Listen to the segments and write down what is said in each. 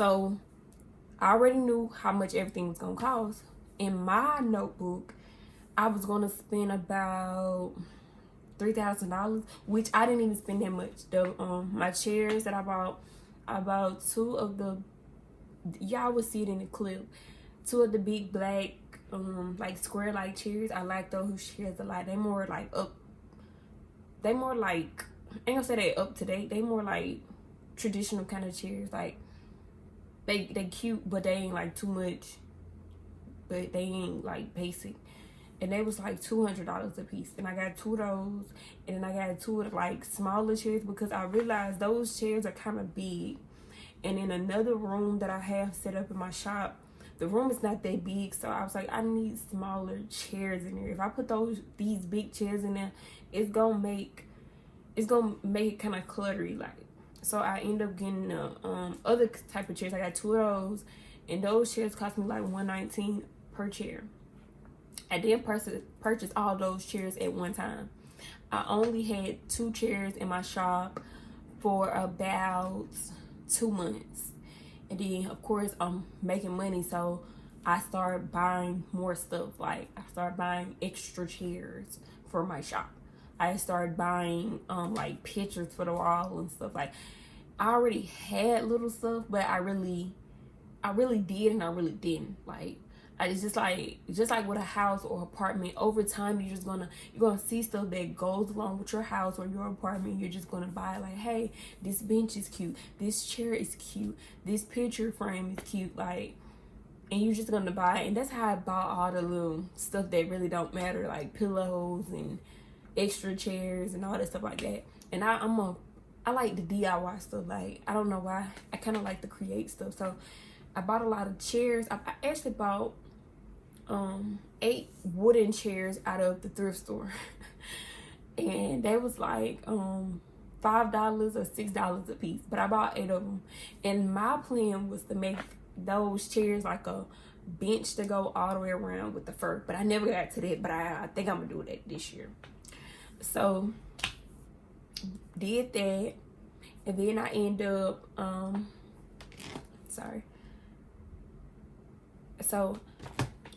So I already knew how much everything was gonna cost. In my notebook, I was gonna spend about $3,000, which I didn't even spend that much. The my chairs that I bought two of the, y'all will see it in the clip, two of the big black like square like chairs. I like those chairs a lot. They more like I ain't gonna say they up to date. They more like traditional kind of chairs. Like they cute, but they ain't like too much, but they ain't like basic. And they was like $200 a piece. And I got two of those. And then I got two of the like smaller chairs because I realized those chairs are kind of big. And in another room that I have set up in my shop, the room is not that big. So I was like, I need smaller chairs in there. If I put these big chairs in there, it's gonna make it kind of cluttery. Like, so I end up getting the other type of chairs. I got two of those, and those chairs cost me like $119 per chair. I didn't purchase all those chairs at one time. I only had two chairs in my shop for about 2 months. And then, of course, I'm making money, so I started buying more stuff. Like, I started buying extra chairs for my shop. I started buying, like, pictures for the wall and stuff. Like, I already had little stuff, but I really did and I really didn't. Like, it's just like with a house or apartment, over time you're gonna see stuff that goes along with your house or your apartment. You're just gonna buy, like, hey, this bench is cute, this chair is cute, this picture frame is cute, like, and you're just gonna buy it. And that's how I bought all the little stuff that really don't matter, like pillows and extra chairs and all that stuff like that. And I like the DIY stuff. Like, I don't know why, I kind of like to create stuff. So I bought a lot of chairs. I actually bought 8 wooden chairs out of the thrift store. And they was like $5 or $6 a piece, but I bought 8 of them. And my plan was to make those chairs like a bench to go all the way around with the fur, but I never got to that. But I think I'm gonna do that this year. So did that, and then I end up so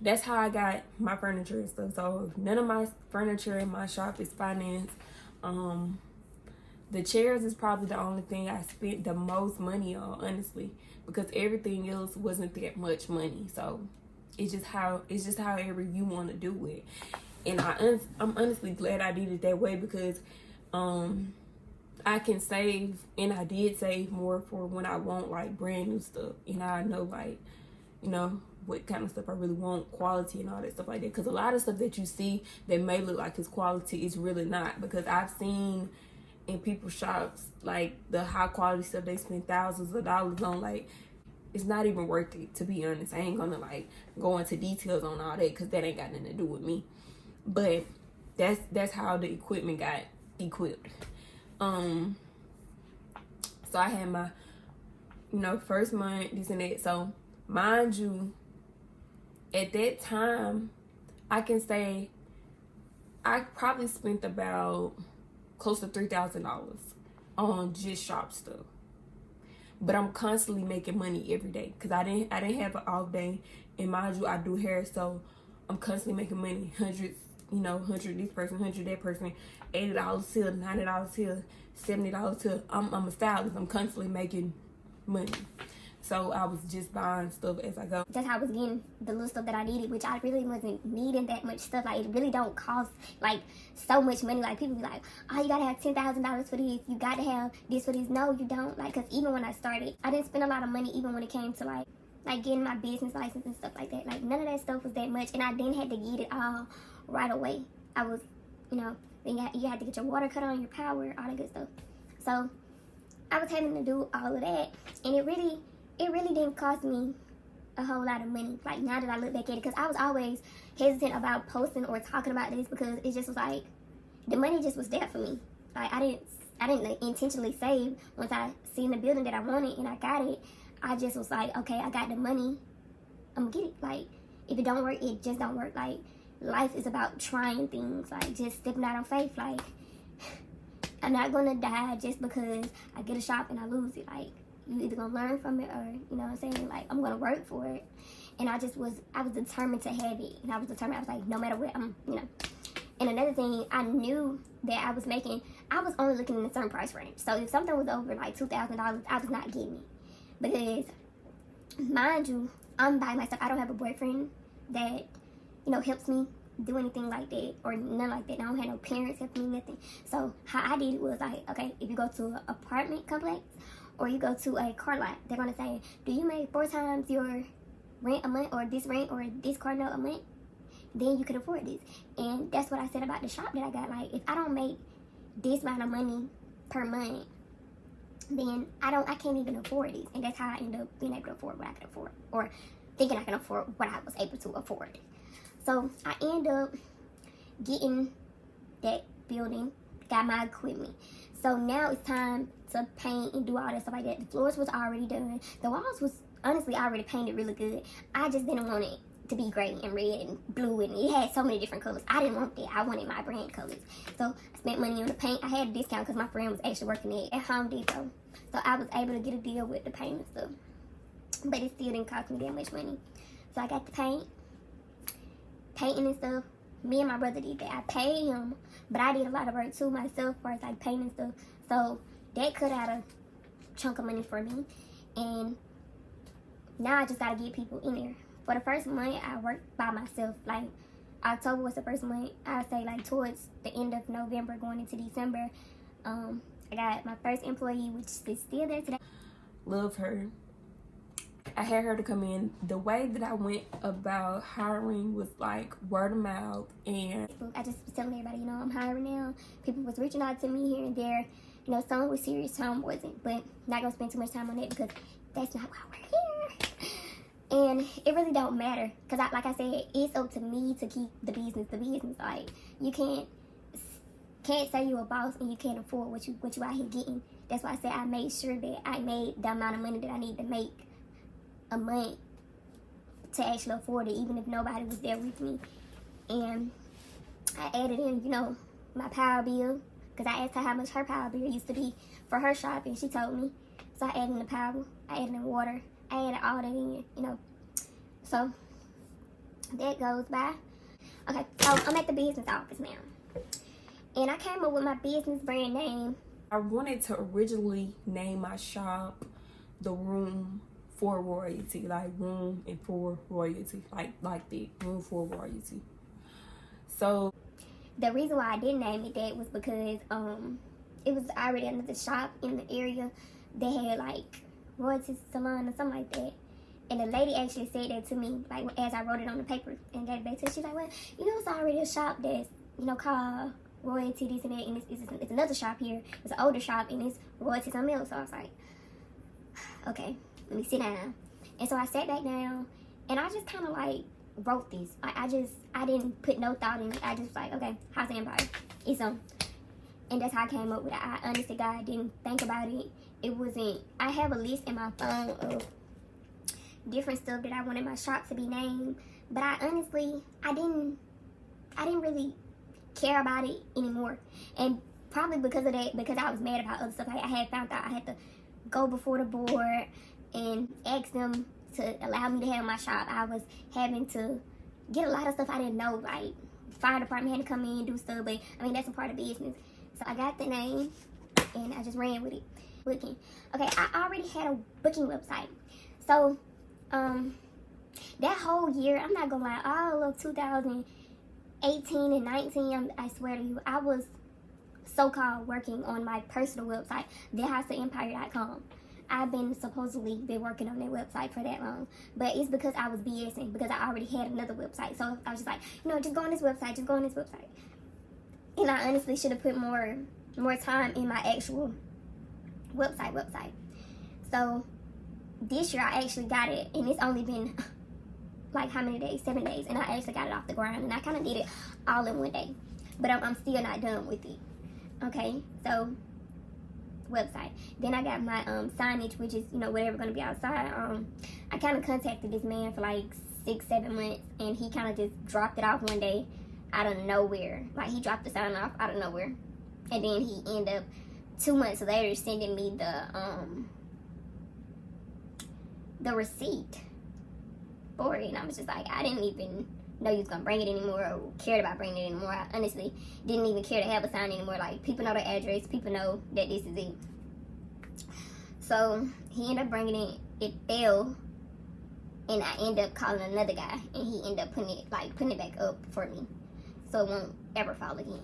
that's how I got my furniture and stuff. So none of my furniture in my shop is financed. The chairs is probably the only thing I spent the most money on, honestly, because everything else wasn't that much money. So it's just however you want to do it. And I'm honestly glad I did it that way, because I can save, and I did save more for when I want like brand new stuff, and I know, like, you know, what kind of stuff I really want, quality and all that stuff like that. Because a lot of stuff that you see that may look like it's quality is really not. Because I've seen in people's shops, like, the high quality stuff they spend thousands of dollars on, like, it's not even worth it, to be honest. I ain't gonna like go into details on all that, because that ain't got nothing to do with me. But that's how the equipment got equipped. So I had my, first month, this and that. So mind you, at that time, I can say I probably spent about close to $3,000 on just shop stuff. But I'm constantly making money every day, because I didn't have an off day. And mind you, I do hair, so I'm constantly making money. Hundreds, 100 this person, 100 that person, $80 here, $90 here, $70 here. I'm a stylist. I'm constantly making money. So I was just buying stuff as I go. That's how I was getting the little stuff that I needed, which I really wasn't needing that much stuff. Like, it really don't cost like so much money. Like, people be like, oh, you gotta have $10,000 for this, you gotta have this for this. No, you don't. Like, because even when I started, I didn't spend a lot of money even when it came to like getting my business license and stuff like that. Like, none of that stuff was that much, and I didn't have to get it all right away. I was, then you had to get your water cut on, your power, all that good stuff. So I was having to do all of that, and it really didn't cost me a whole lot of money. Like, now that I look back at it, because I was always hesitant about posting or talking about this, because it just was like, the money just was there for me. Like, I didn't like, intentionally save. Once I seen the building that I wanted and I got it, I just was like, okay, I got the money, I'm gonna get it. Like, if it don't work, it just don't work. Like, life is about trying things, like, just stepping out on faith. Like, I'm not gonna die just because I get a shop and I lose it. Like, you either gonna learn from it or, you know what I'm saying, like, I'm gonna work for it. And I was determined to have it. And I was like, no matter what, you know. And another thing, I knew that I was was only looking in a certain price range. So if something was over like $2,000, I was not getting it. Because, mind you, I'm by myself. I don't have a boyfriend that, you know, helps me do anything like that or nothing like that. I don't have no parents helping me, nothing. So how I did it was like, okay, if you go to an apartment complex or you go to a car lot, they're going to say, do you make 4 times your rent a month or this car note a month? Then you could afford this. And that's what I said about the shop that I got. Like, if I don't make this amount of money per month, then I can't even afford this. And that's how I end up being able to afford what I could afford, or thinking I can afford what I was able to afford. So I end up getting that building, got my equipment. So now it's time to paint and do all that stuff like that. The floors was already done. The walls was honestly already painted really good. I just didn't want it to be gray and red and blue, and it had so many different colors. I didn't want that. I wanted my brand colors. So I spent money on the paint. I had a discount because my friend was actually working at Home Depot. So I was able to get a deal with the paint and stuff. But it still didn't cost me that much money. So I got the painting and stuff. Me and my brother did that. I paid him, but I did a lot of work too myself for like painting and stuff. So that cut out a chunk of money for me. And now I just gotta get people in there. For the first month, I worked by myself. Like, October was the first month. I'd say, like, towards the end of November, going into December, I got my first employee, which is still there today. Love her. I had her to come in. The way that I went about hiring was, like, word of mouth. And I just was telling everybody, you know, I'm hiring now. People was reaching out to me here and there. You know, some was serious, some wasn't. But not going to spend too much time on it because that's not why we're here. And it really don't matter, because like I said, it's up to me to keep the business. Like, you can't say you're a boss and you can't afford what you out here getting. That's why I said I made sure that I made the amount of money that I need to make a month to actually afford it, even if nobody was there with me. And I added in, you know, my power bill, because I asked her how much her power bill used to be for her shop, and she told me. So I added in the power, I added in water, I added all that in, you know. So that goes by. Okay, so I'm at the business office now. And I came up with my business brand name. I wanted to originally name my shop The Room for Royalty. Like, room and for royalty. Like the room for royalty. So the reason why I didn't name it that was because it was already another shop in the area that had like royalty salon or something like that. And the lady actually said that to me, like, as I wrote it on the paper and gave it back to her. She's like, well, you know, it's already a shop that's, you know, called Royalty this and that, and it's another shop here. It's an older shop, and it's Royalty something else. So I was like, okay, let me sit down. And so I sat back down, and I just kind of like wrote this. I didn't put no thought in it. I just was like, okay, House of Empire. It's on. And that's how I came up with it. I honestly, God, didn't think about it. It wasn't, I have a list in my phone of different stuff that I wanted my shop to be named, but I didn't really care about it anymore. And probably because of that, because I was mad about other stuff, I had found out I had to go before the board and ask them to allow me to have my shop. I was having to get a lot of stuff I didn't know, like fire department had to come in and do stuff, but I mean, that's a part of business. So I got the name and I just ran with it. Booking. Okay, I already had a booking website. So that whole year, I'm not gonna lie, all of 2018 and 19, I swear to you, I was so-called working on my personal website, thehouseofempire.com. I've supposedly been working on that website for that long, but it's because I was BSing, because I already had another website. So I was just like, you know, just go on this website, And I honestly should have put more time in my actual website. So this year I actually got it, and it's only been like how many days? 7 days, and I actually got it off the ground, and I kind of did it all in one day, but I'm still not done with it. Okay, so website. Then I got my signage, which is, you know, whatever gonna be outside. I kind of contacted this man for like 6-7 months, and he kind of just dropped it off one day out of nowhere. Like, he dropped the sign off out of nowhere, and then he ended up 2 months later sending me the receipt for it, and I was just like, I didn't even know you was gonna bring it anymore or cared about bringing it anymore. I honestly didn't even care to have a sign anymore. Like, people know the address, people know that this is it. So he ended up bringing it. It fell, and I ended up calling another guy, and he ended up putting it back up for me, so it won't ever fall again.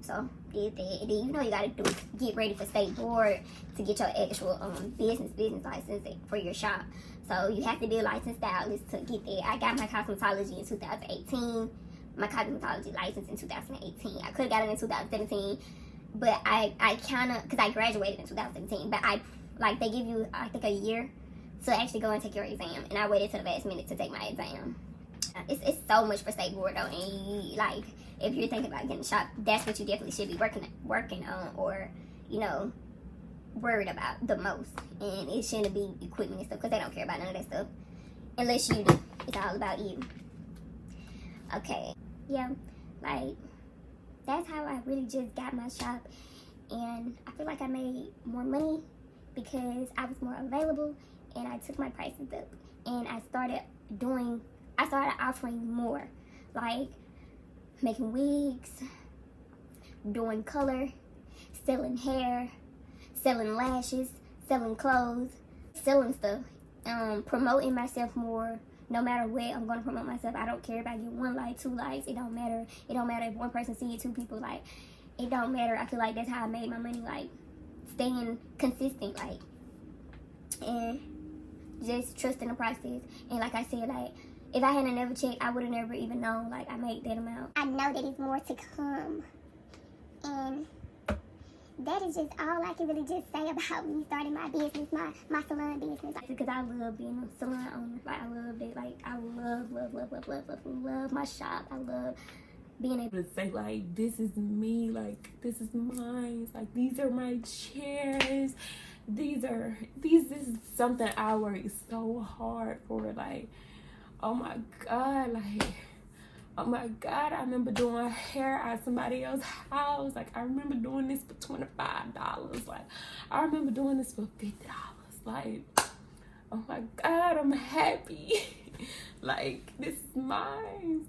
So did that. And then you know you gotta get ready for state board to get your actual business license for your shop. So you have to be a licensed stylist to get there. I got my cosmetology in 2018. My cosmetology license in 2018. I could have got it in 2017, but I kind of, because I graduated in 2017, but they give you, I think, a year to actually go and take your exam, and I waited till the last minute to take my exam. It's so much for state board though, and if you're thinking about getting a shop, that's what you definitely should be working on, or worried about the most. And it shouldn't be equipment and stuff, because they don't care about none of that stuff unless you do. It's all about you. Okay, yeah, that's how I really just got my shop, and I feel like I made more money because I was more available, and I took my prices up, and I started offering more, like making wigs, doing color, selling hair, selling lashes, selling clothes, selling stuff, promoting myself more. No matter what, I'm gonna promote myself. I don't care if I get 1 like, 2 likes. It don't matter. It don't matter if one person see it, 2 people like. It don't matter. I feel like that's how I made my money, like staying consistent, and just trusting the process. And like I said, if I hadn't never checked, I would have never even known I made that amount. I know that it's more to come, and that is just all I can really just say about me starting my business, my salon business. Because I love being a salon owner. I love it. I love my shop. I love being able to say this is me, this is mine, these are my chairs, this is something I worked so hard for. Oh my god, I remember doing hair at somebody else's house. I remember doing this for $25. I remember doing this for $50. Oh my god, I'm happy. This is mine.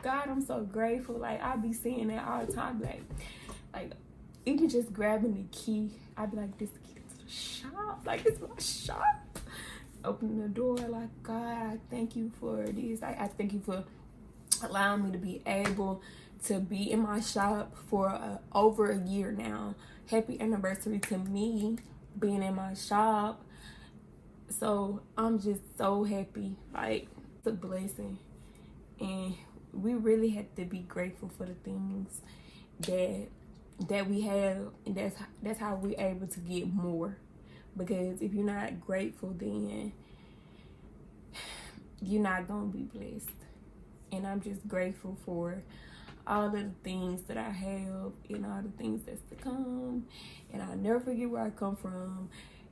God, I'm so grateful. I be saying that all the time. Even just grabbing the key, I be like, this key to the shop. It's my shop. Opening the door, God, I thank you for this. I thank you for allowing me to be able to be in my shop for over a year now. Happy anniversary to me being in my shop. So I'm just so happy. It's a blessing, and we really have to be grateful for the things that we have, and that's how we're able to get more. Because if you're not grateful, then you're not gonna be blessed. And I'm just grateful for all of the things that I have and all the things that's to come. And I'll never forget where I come from.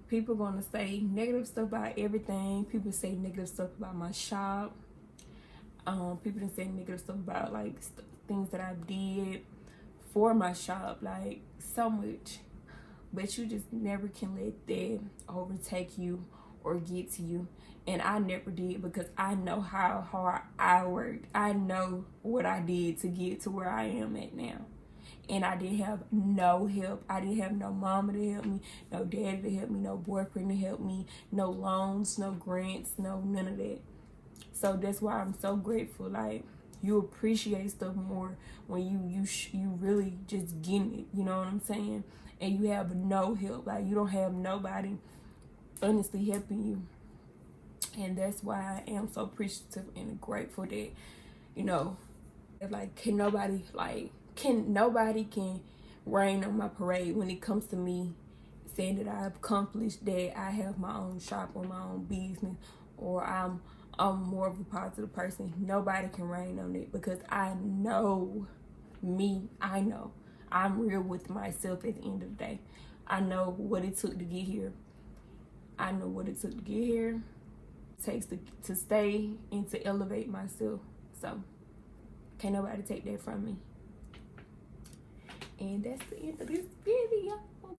People gonna say negative stuff about everything. People say negative stuff about my shop. People done say negative stuff about things that I did for my shop, so much. But you just never can let that overtake you or get to you. And I never did, because I know how hard I worked. I know what I did to get to where I am at now. And I didn't have no help. I didn't have no mama to help me, no daddy to help me, no boyfriend to help me, no loans, no grants, no none of that. So that's why I'm so grateful. You appreciate stuff more when you really just getting it. You know what I'm saying? And you have no help. You don't have nobody honestly helping you. And that's why I am so appreciative and grateful that, can nobody rain on my parade when it comes to me saying that I've accomplished that. I have my own shop or my own business, or I'm more of a positive person. Nobody can rain on it, because I know me. I know I'm real with myself at the end of the day. I know what it took to get here. I know what it took to get here. It takes to stay and to elevate myself. So can't nobody take that from me. And that's the end of this video.